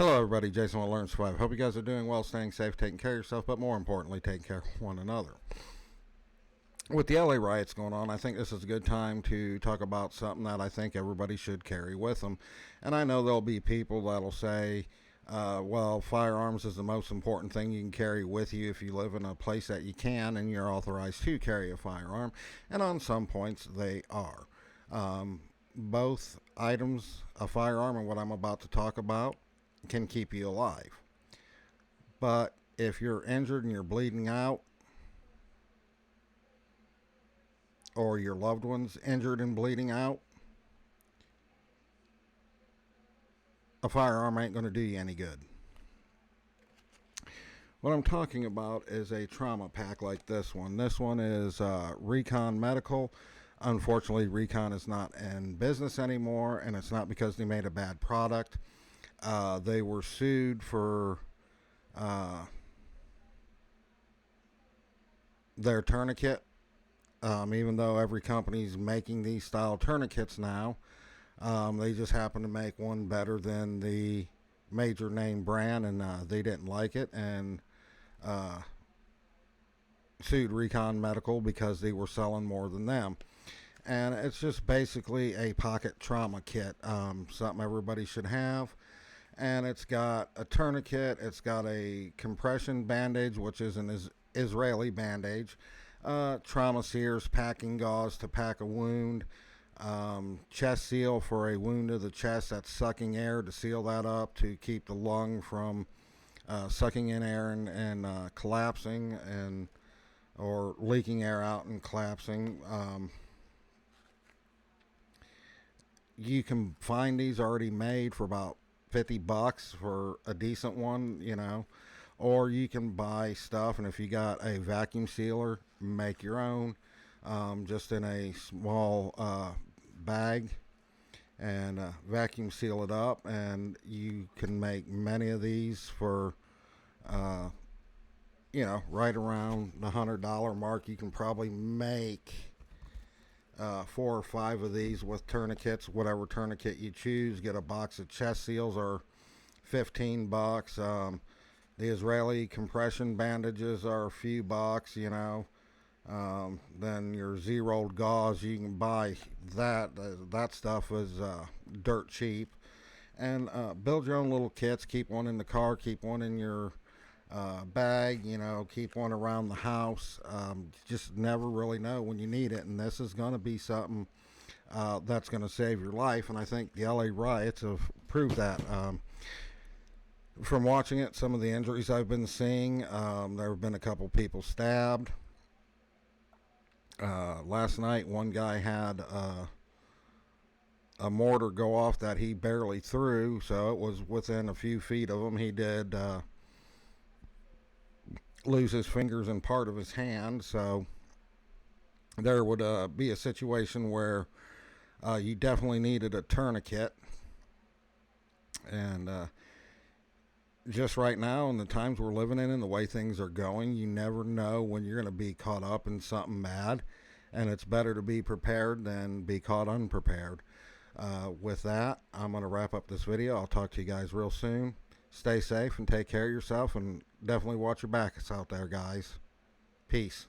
Hello, everybody. Jason will Learn to Survive. Hope you guys are doing well, staying safe, taking care of yourself, but more importantly, taking care of one another. With the LA riots going on, I think this is a good time to talk about something that I think everybody should carry with them. And I know there'll be people that'll say, well, firearms is the most important thing you can carry with you if you live in a place that you can and you're authorized to carry a firearm. And on some points, they are. Both items, a firearm and what I'm about to talk about, can keep you alive. But if you're injured and you're bleeding out, or your loved one's injured and bleeding out, a firearm ain't going to do you any good. What I'm talking about is a trauma pack like this one. This one is Recon Medical. Unfortunately, Recon is not in business anymore, and it's not because they made a bad product. They were sued for their tourniquet. Even though every company's making these style tourniquets now, they just happen to make one better than the major name brand, and they didn't like it and sued Recon Medical because they were selling more than them. And it's just basically a pocket trauma kit, something everybody should have. And it's got a tourniquet, it's got a compression bandage, which is an Israeli bandage, trauma sears, packing gauze to pack a wound, chest seal for a wound to the chest that's sucking air to seal that up to keep the lung from sucking in air and collapsing and or leaking air out and collapsing. You can find these already made for about $50 for a decent one, or you can buy stuff, and if you got a vacuum sealer, make your own, just in a small bag, and vacuum seal it up, and you can make many of these for right around the $100 mark. You can probably make 4 or 5 of these with tourniquets, whatever tourniquet you choose. Get a box of chest seals are $15. The Israeli compression bandages are a few bucks, then your Z-rolled gauze, you can buy that. That stuff is dirt cheap. And build your own little kits. Keep one in the car, keep one in your bag, keep one around the house. Just never really know when you need it, and this is going to be something that's going to save your life, and I think the LA riots have proved that. From watching it, some of the injuries I've been seeing, there have been a couple people stabbed. Last night, one guy had a mortar go off that he barely threw, so it was within a few feet of him. He did lose his fingers and part of his hand, so there would be a situation where you definitely needed a tourniquet. And just right now, in the times we're living in and the way things are going, you never know when you're going to be caught up in something bad, and it's better to be prepared than be caught unprepared. With that, I'm going to wrap up this video. I'll talk to you guys real soon. Stay safe and take care of yourself, and definitely watch your backs out there, guys. Peace.